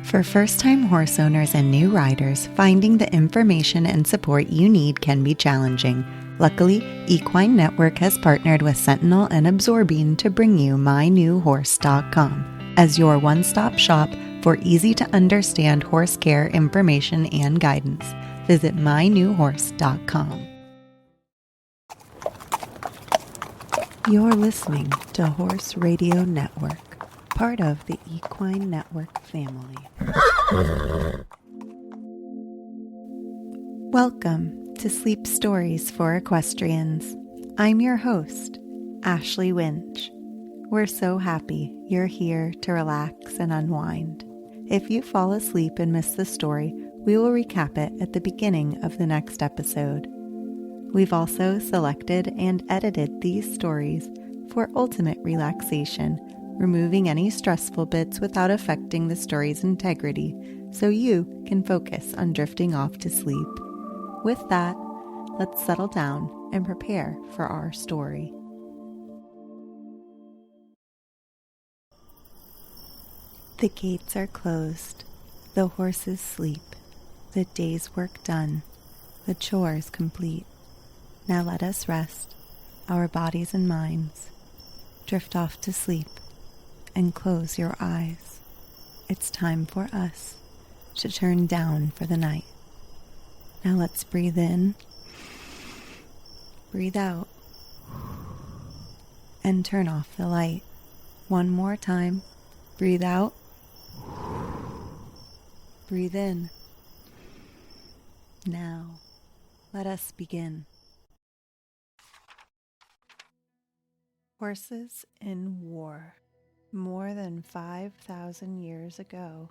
For first-time horse owners and new riders, finding the information and support you need can be challenging. Luckily, Equine Network has partnered with Sentinel and Absorbine to bring you MyNewHorse.com as your one-stop shop for easy-to-understand horse care information and guidance. Visit MyNewHorse.com. You're listening to Horse Radio Network, part of the Equine Network family. Welcome to Sleep Stories for Equestrians. I'm your host, Ashley Winch. We're so happy you're here to relax and unwind. If you fall asleep and miss the story, we will recap it at the beginning of the next episode. We've also selected and edited these stories for ultimate relaxation, removing any stressful bits without affecting the story's integrity, so you can focus on drifting off to sleep. With that, let's settle down and prepare for our story. The gates are closed, the horses sleep, the day's work done, the chores complete. Now let us rest, our bodies and minds. Drift off to sleep and close your eyes. It's time for us to turn down for the night. Now let's breathe in, breathe out, and turn off the light. One more time. Breathe out, breathe in. Now, let us begin. Horses in war. More than 5,000 years ago,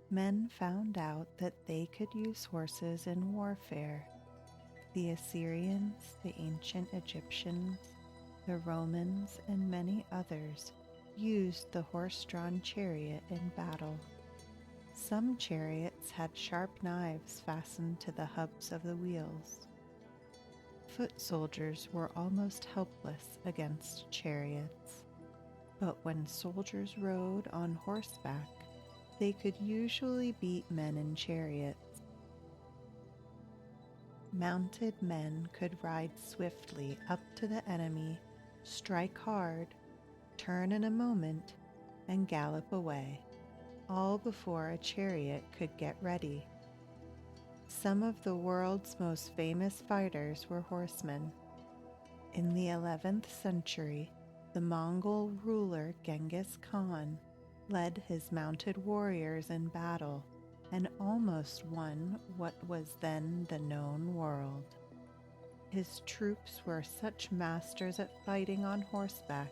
men found out that they could use horses in warfare. The Assyrians, the ancient Egyptians, the Romans, and many others used the horse-drawn chariot in battle. Some chariots had sharp knives fastened to the hubs of the wheels. Foot soldiers were almost helpless against chariots. But when soldiers rode on horseback, they could usually beat men in chariots. Mounted men could ride swiftly up to the enemy, strike hard, turn in a moment, and gallop away, all before a chariot could get ready. Some of the world's most famous fighters were horsemen. In the 11th century, the Mongol ruler Genghis Khan led his mounted warriors in battle and almost won what was then the known world. His troops were such masters at fighting on horseback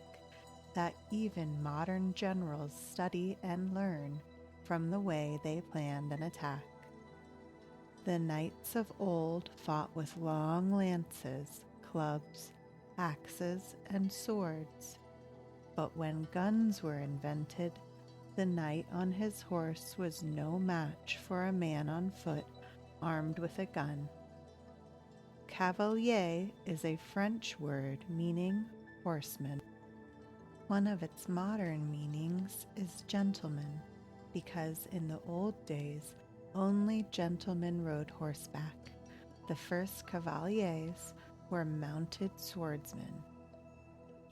that even modern generals study and learn from the way they planned an attack. The knights of old fought with long lances, clubs, axes, and swords. But when guns were invented, the knight on his horse was no match for a man on foot armed with a gun. Cavalier is a French word meaning horseman. One of its modern meanings is gentleman, because in the old days, only gentlemen rode horseback. The first cavaliers were mounted swordsmen.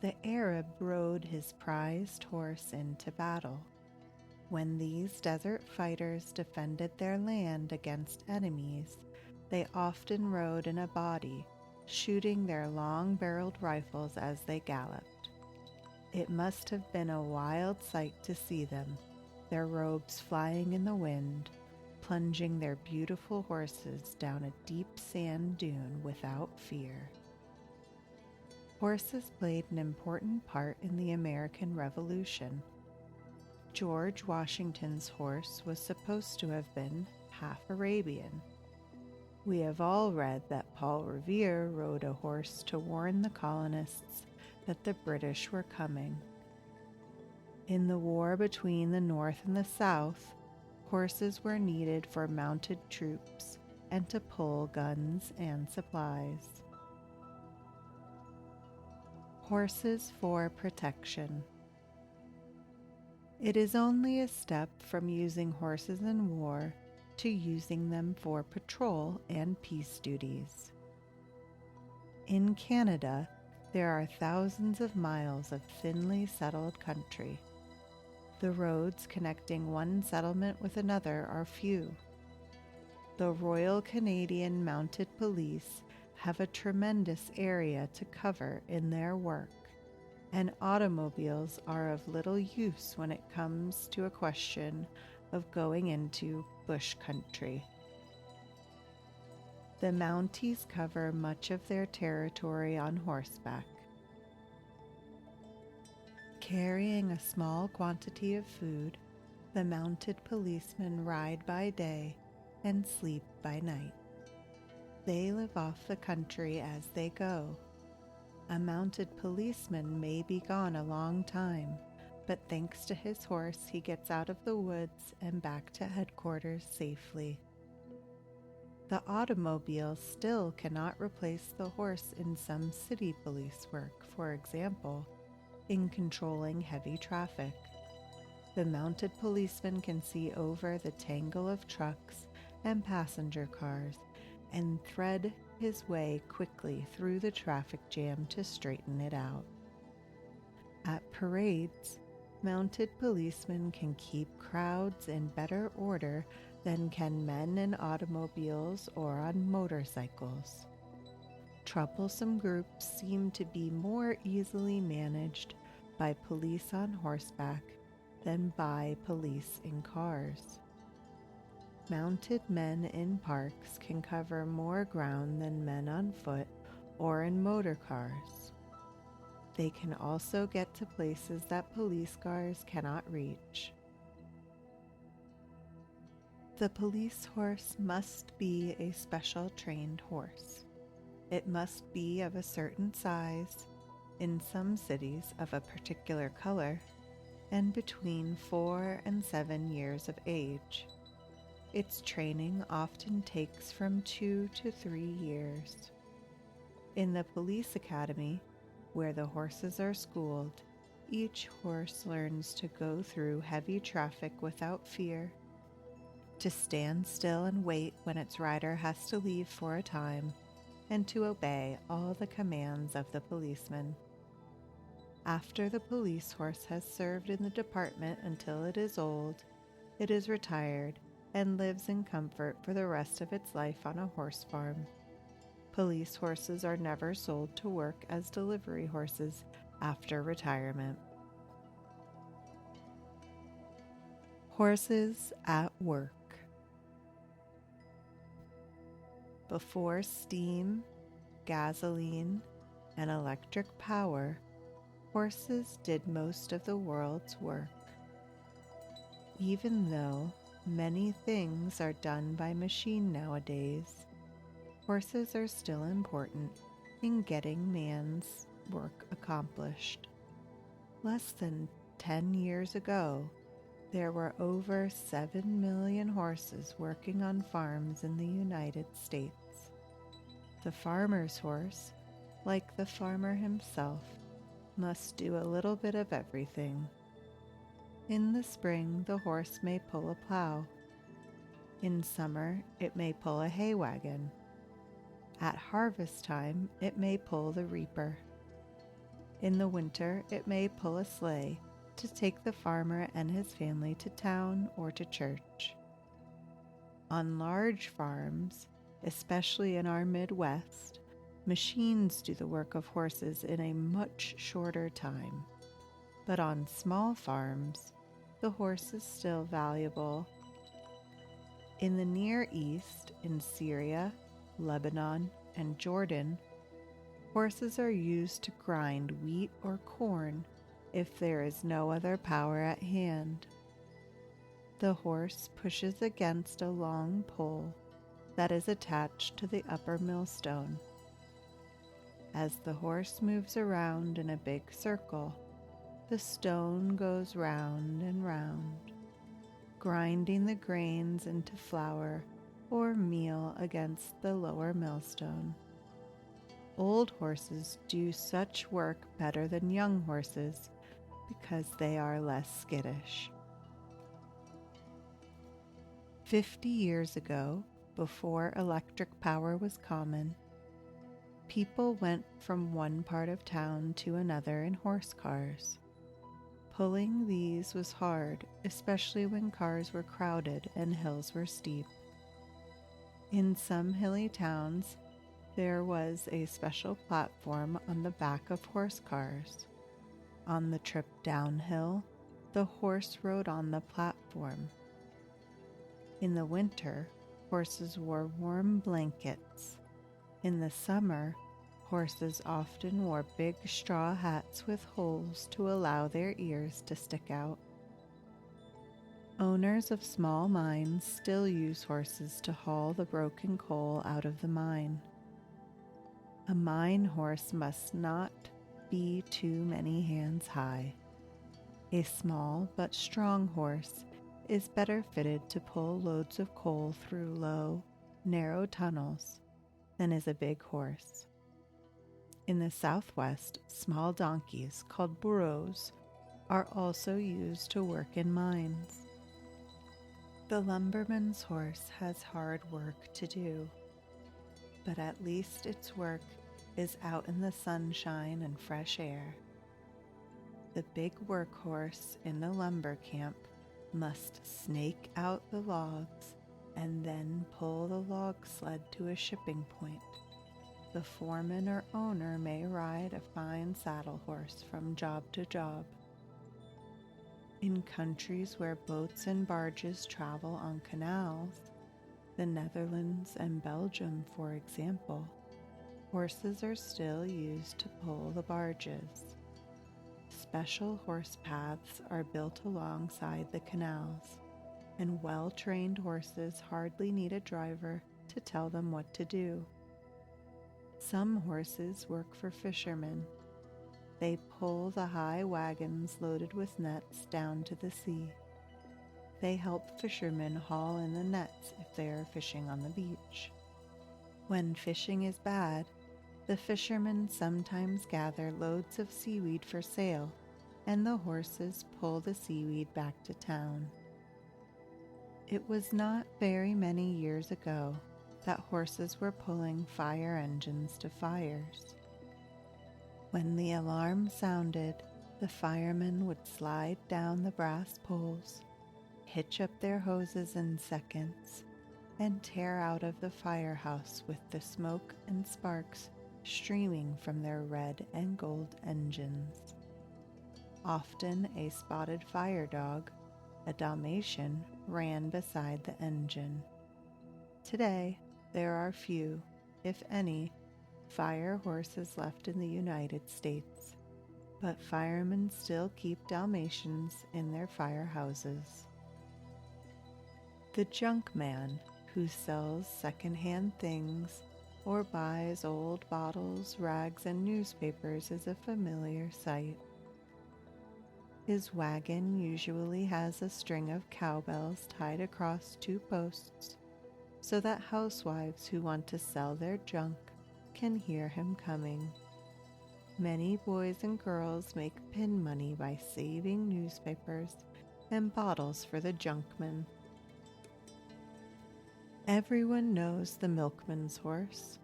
The Arab rode his prized horse into battle. When these desert fighters defended their land against enemies, they often rode in a body, shooting their long-barreled rifles as they galloped. It must have been a wild sight to see them, their robes flying in the wind, plunging their beautiful horses down a deep sand dune without fear. Horses played an important part in the American Revolution. George Washington's horse was supposed to have been half Arabian. We have all read that Paul Revere rode a horse to warn the colonists that the British were coming. In the war between the North and the South, horses were needed for mounted troops and to pull guns and supplies. Horses for protection. It is only a step from using horses in war to using them for patrol and peace duties. In Canada, there are thousands of miles of thinly settled country. The roads connecting one settlement with another are few. The Royal Canadian Mounted Police have a tremendous area to cover in their work, and automobiles are of little use when it comes to a question of going into bush country. The Mounties cover much of their territory on horseback. Carrying a small quantity of food, the mounted policemen ride by day and sleep by night. They live off the country as they go. A mounted policeman may be gone a long time, but thanks to his horse, he gets out of the woods and back to headquarters safely. The automobile still cannot replace the horse in some city police work, for example, in controlling heavy traffic. The mounted policeman can see over the tangle of trucks and passenger cars and thread his way quickly through the traffic jam to straighten it out. At parades, mounted policemen can keep crowds in better order than can men in automobiles or on motorcycles. Troublesome groups seem to be more easily managed by police on horseback than by police in cars. Mounted men in parks can cover more ground than men on foot or in motor cars. They can also get to places that police cars cannot reach. The police horse must be a special trained horse. It must be of a certain size, in some cities of a particular color, and between 4 and 7 years of age. Its training often takes from 2 to 3 years. In the police academy, where the horses are schooled, each horse learns to go through heavy traffic without fear, to stand still and wait when its rider has to leave for a time, and to obey all the commands of the policeman. After the police horse has served in the department until it is old, it is retired and lives in comfort for the rest of its life on a horse farm. Police horses are never sold to work as delivery horses after retirement. Horses at work. Before steam, gasoline, and electric power, horses did most of the world's work. Even though many things are done by machine nowadays, horses are still important in getting man's work accomplished. Less than 10 years ago, there were over 7 million horses working on farms in the United States. The farmer's horse, like the farmer himself, must do a little bit of everything. In the spring, the horse may pull a plow. In summer, it may pull a hay wagon. At harvest time, it may pull the reaper. In the winter, it may pull a sleigh to take the farmer and his family to town or to church. On large farms, especially in our Midwest, machines do the work of horses in a much shorter time. But on small farms, the horse is still valuable. In the Near East, in Syria, Lebanon, and Jordan, horses are used to grind wheat or corn if there is no other power at hand. The horse pushes against a long pole that is attached to the upper millstone. As the horse moves around in a big circle, the stone goes round and round, grinding the grains into flour or meal against the lower millstone. Old horses do such work better than young horses because they are less skittish. 50 years ago, before electric power was common, people went from one part of town to another in horse cars. Pulling these was hard, especially when cars were crowded and hills were steep. In some hilly towns, there was a special platform on the back of horse cars. On the trip downhill, the horse rode on the platform. In the winter, horses wore warm blankets. In the summer, horses often wore big straw hats with holes to allow their ears to stick out. Owners of small mines still use horses to haul the broken coal out of the mine. A mine horse must not be too many hands high. A small but strong horse is better fitted to pull loads of coal through low, narrow tunnels than is a big horse. In the Southwest, small donkeys called burros are also used to work in mines. The lumberman's horse has hard work to do, but at least its work is out in the sunshine and fresh air. The big workhorse in the lumber camp must snake out the logs and then pull the log sled to a shipping point. The foreman or owner may ride a fine saddle horse from job to job. In countries where boats and barges travel on canals, the Netherlands and Belgium, for example, horses are still used to pull the barges. Special horse paths are built alongside the canals, and well-trained horses hardly need a driver to tell them what to do. Some horses work for fishermen. They pull the high wagons loaded with nets down to the sea. They help fishermen haul in the nets if they are fishing on the beach. When fishing is bad, the fishermen sometimes gather loads of seaweed for sale, and the horses pull the seaweed back to town. It was not very many years ago that horses were pulling fire engines to fires. When the alarm sounded, the firemen would slide down the brass poles, hitch up their hoses in seconds, and tear out of the firehouse with the smoke and sparks streaming from their red and gold engines. Often a spotted fire dog, a Dalmatian, ran beside the engine. Today, there are few, if any, fire horses left in the United States, but firemen still keep Dalmatians in their firehouses. The junk man, who sells secondhand things or buys old bottles, rags, and newspapers, is a familiar sight. His wagon usually has a string of cowbells tied across two posts so that housewives who want to sell their junk can hear him coming. Many boys and girls make pin money by saving newspapers and bottles for the junkman. Everyone knows the milkman's horse.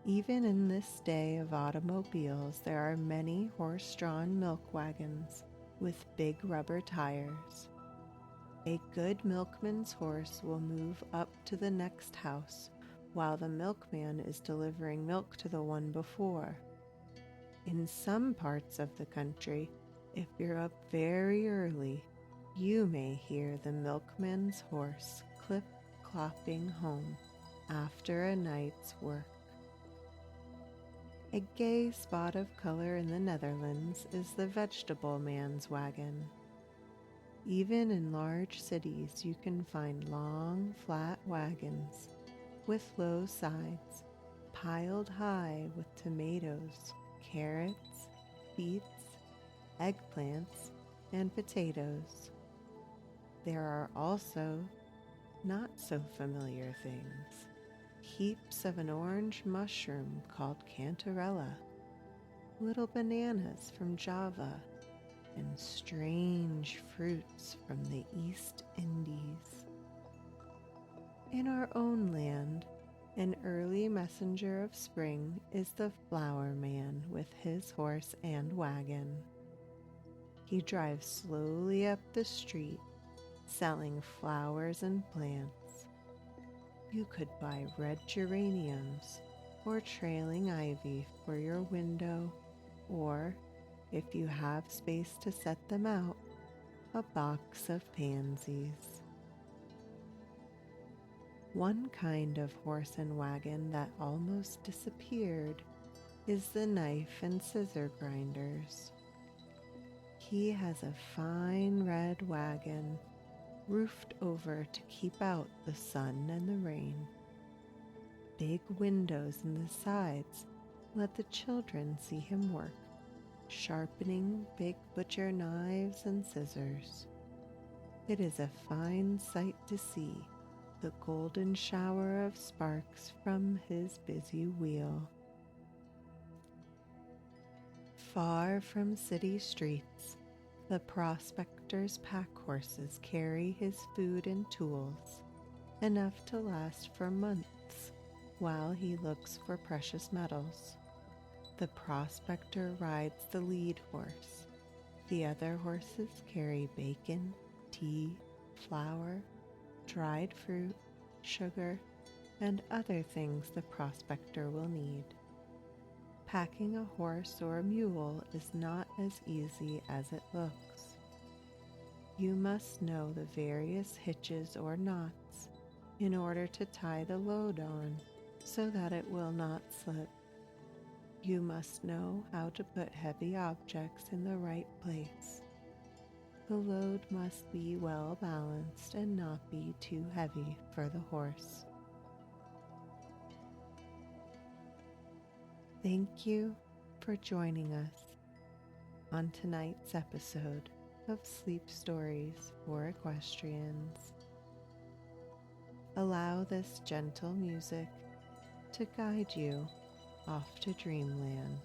Even in this day of automobiles, there are many horse-drawn milk wagons with big rubber tires. A good milkman's horse will move up to the next house while the milkman is delivering milk to the one before. In some parts of the country, if you're up very early, you may hear the milkman's horse clip-clopping home after a night's work. A gay spot of color in the Netherlands is the vegetable man's wagon. Even in large cities, you can find long, flat wagons with low sides, piled high with tomatoes, carrots, beets, eggplants, and potatoes. There are also not so familiar things. Heaps of an orange mushroom called cantarella, little bananas from Java, and strange fruits from the East Indies. In our own land, an early messenger of spring is the flower man with his horse and wagon. He drives slowly up the street, selling flowers and plants. You could buy red geraniums or trailing ivy for your window, or, if you have space to set them out, a box of pansies. One kind of horse and wagon that almost disappeared is the knife and scissor grinders. He has a fine red wagon roofed over to keep out the sun and the rain. Big windows in the sides let the children see him work, sharpening big butcher knives and scissors. It is a fine sight to see the golden shower of sparks from his busy wheel. Far from city streets, the prospector's pack horses carry his food and tools, enough to last for months while he looks for precious metals. The prospector rides the lead horse. The other horses carry bacon, tea, flour, dried fruit, sugar, and other things the prospector will need. Packing a horse or a mule is not as easy as it looks. You must know the various hitches or knots in order to tie the load on so that it will not slip. You must know how to put heavy objects in the right place. The load must be well balanced and not be too heavy for the horse. Thank you for joining us on tonight's episode of Sleep Stories for Equestrians. Allow this gentle music to guide you off to dreamland.